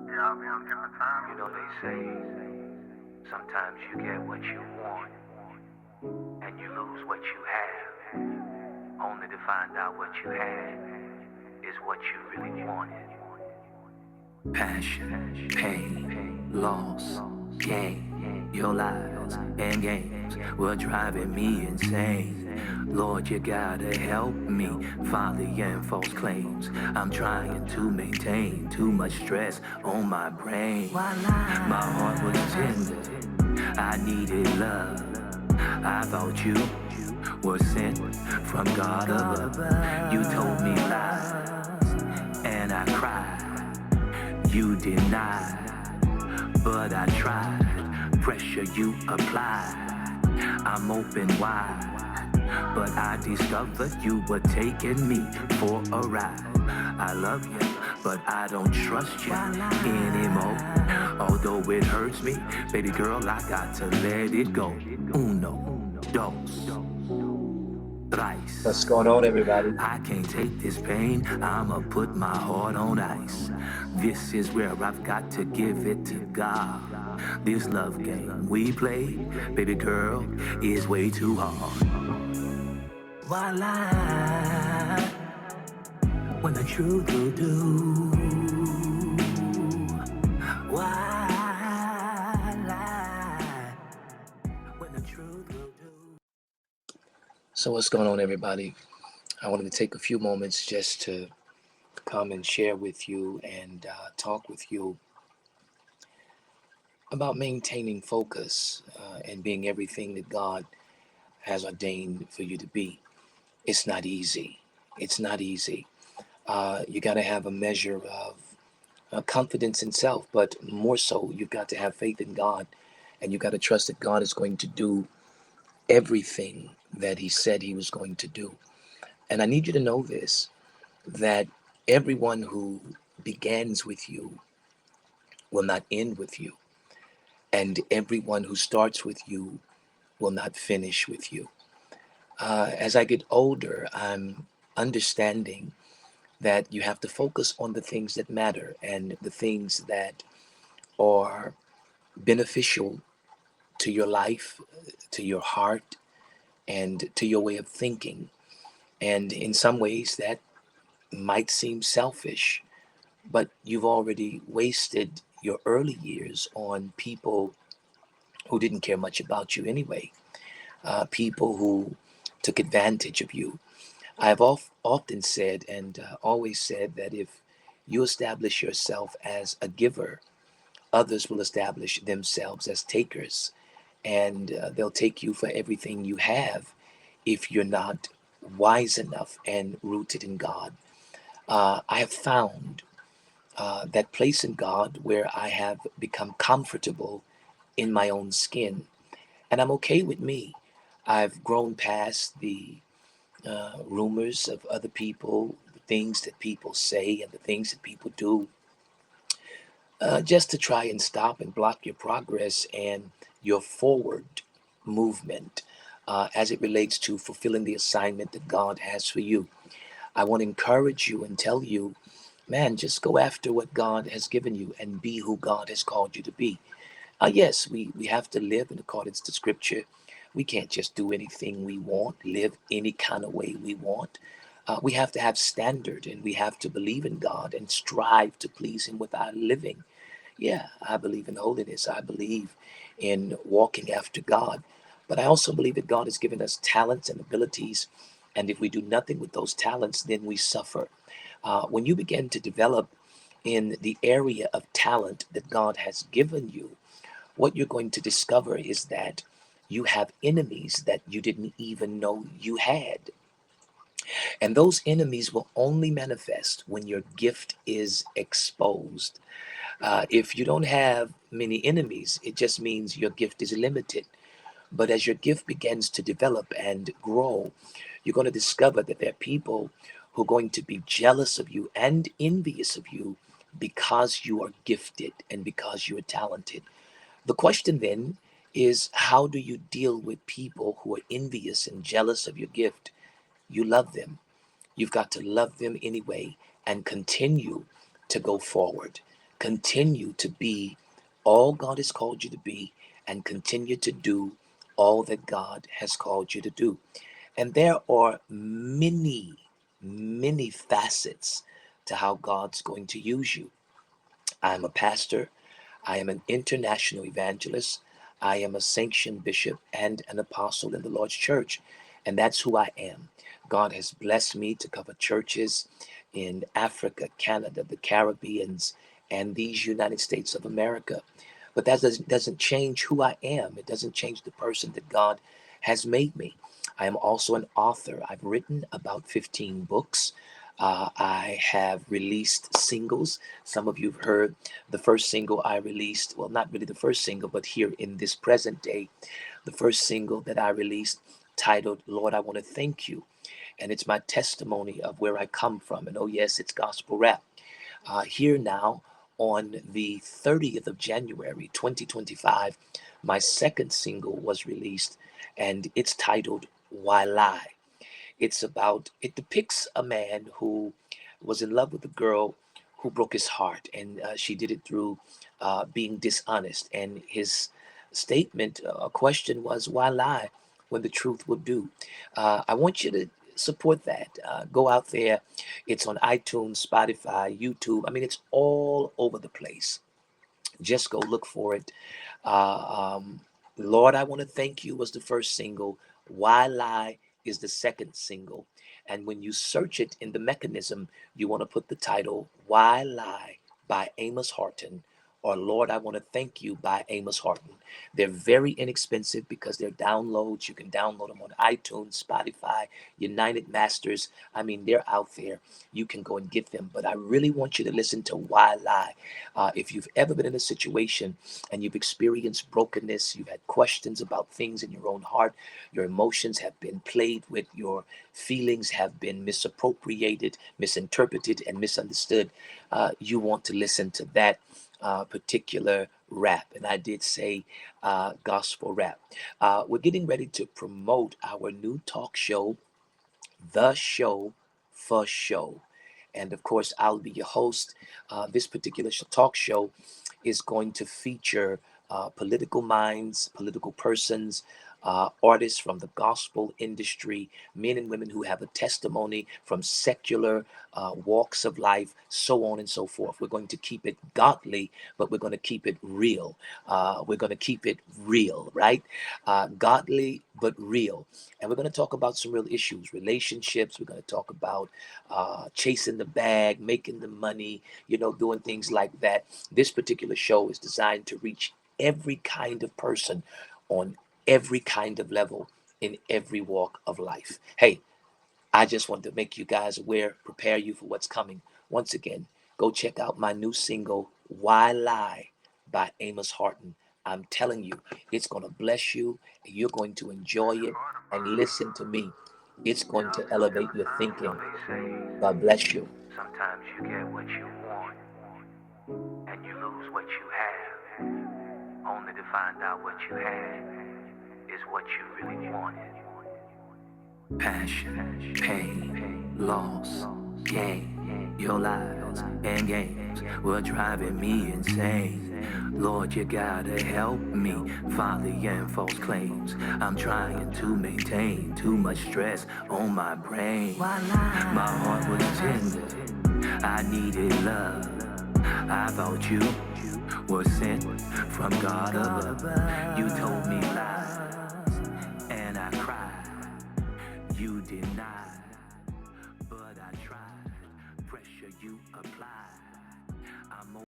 Yeah, I'll be on different time. You know, they say sometimes you get what you want and you lose what you have, only to find out what you had is what you really wanted. Passion, pain, loss, gain. Your lies and games were driving me insane. Lord, you gotta help me. Folly and false claims. I'm trying to maintain too much stress on my brain. My heart was tender. I needed love. I thought you were sent from God above. You told me lies, and I cried. You denied, but I tried. Pressure you applied. I'm open wide, but I discovered you were taking me for a ride. I love you, but I don't trust you anymore. Although it hurts me, baby girl, I got to let it go. Uno, dos, What's thrice. going on, everybody? I can't take this pain, I'ma put my heart on ice. This is where I've got to give it to God. This love game we play, baby girl, is way too hard. Why lie when the truth will do? Why lie when the truth will do? So, what's going on, everybody? I wanted to take a few moments just to come and share with you and talk with you about maintaining focus and being everything that God has ordained for you to be. It's not easy. It's not easy. You got to have a measure of confidence in self, but more so, you've got to have faith in God, and you got to trust that God is going to do everything that He said He was going to do. And I need you to know this, that everyone who begins with you will not end with you, and everyone who starts with you will not finish with you. As I get older, I'm understanding that you have to focus on the things that matter and the things that are beneficial to your life, to your heart, and to your way of thinking. And in some ways, that might seem selfish, but you've already wasted your early years on people who didn't care much about you anyway, people who took advantage of you. I've often said and always said that if you establish yourself as a giver, others will establish themselves as takers, and they'll take you for everything you have if you're not wise enough and rooted in God. I have found that place in God where I have become comfortable in my own skin, and I'm okay with me. I've grown past the rumors of other people, the things that people say, and the things that people do, just to try and stop and block your progress and your forward movement as it relates to fulfilling the assignment that God has for you. I want to encourage you and tell you, man, just go after what God has given you and be who God has called you to be. Yes, we have to live in accordance to Scripture. We can't just do anything we want, live any kind of way we want. We have to have standard, and we have to believe in God and strive to please Him with our living. Yeah, I believe in holiness. I believe in walking after God. But I also believe that God has given us talents and abilities. And if we do nothing with those talents, then we suffer. When you begin to develop in the area of talent that God has given you, what you're going to discover is that you have enemies that you didn't even know you had. And those enemies will only manifest when your gift is exposed. If you don't have many enemies, it just means your gift is limited. But as your gift begins to develop and grow, you're going to discover that there are people who are going to be jealous of you and envious of you because you are gifted and because you are talented. The question then is, how do you deal with people who are envious and jealous of your gift? You love them. You've got to love them anyway and continue to go forward. Continue to be all God has called you to be, and continue to do all that God has called you to do. And there are many, many facets to how God's going to use you. I'm a pastor. I am an international evangelist. I am a sanctioned bishop and an apostle in the Lord's church. And that's who I am. God has blessed me to cover churches in Africa, Canada, the Caribbeans, and these United States of America. But that doesn't change who I am. It doesn't change the person that God has made me. I am also an author. I've written about 15 books. I have released singles. Some of you have heard the first single I released. Well, not really the first single, but here in this present day, the first single that I released titled, Lord, I Want to Thank You. And it's my testimony of where I come from. And oh, yes, it's gospel rap. Here now, on the 30th of January, 2025, my second single was released, and it's titled, Why Lie? It depicts a man who was in love with a girl who broke his heart, and she did it through being dishonest. And his statement, a question was, why lie when the truth will do? I want you to support that. Go out there. It's on iTunes, Spotify, YouTube. I mean, it's all over the place. Just go look for it. Uh, um, Lord, I Want to Thank You was the first single. Why Lie is the second single. And when you search it in the mechanism, you want to put the title Why Lie by Amos Horton, or Lord, I Want to Thank You by Amos Horton. They're very inexpensive because they're downloads. You can download them on iTunes, Spotify, United Masters. I mean, they're out there. You can go and get them. But I really want you to listen to Why Lie. If you've ever been in a situation and you've experienced brokenness, you've had questions about things in your own heart, your emotions have been played with, your feelings have been misappropriated, misinterpreted, and misunderstood, you want to listen to that particular rap. And I did say gospel rap. We're getting ready to promote our new talk show, The Show for Show. And of course, I'll be your host. This particular talk show is going to feature political minds, political persons, artists from the gospel industry, men and women who have a testimony from secular walks of life, so on and so forth. We're going to keep it godly, but we're going to keep it real. We're going to keep it real, right? Godly, but real. And we're going to talk about some real issues, relationships. We're going to talk about chasing the bag, making the money, doing things like that. This particular show is designed to reach every kind of person on every kind of level in every walk of life. Hey, I just want to make you guys aware, prepare you for what's coming. Once again, go check out my new single, Why Lie by Amos Horton. I'm telling you, it's going to bless you. And you're going to enjoy it. And listen to me, it's going to elevate your thinking. God bless you. Sometimes you get what you want and you lose what you have, only to find out what you had is what you really wanted. Passion, pain, loss, gain, your lies and games were driving me insane. Lord, you gotta help me, folly and false claims. I'm trying to maintain too much stress on my brain. My heart was tender, I needed love. I thought you were sent from God above. You told me lies, and I cried. You denied, but I tried. Pressure you applied. I'm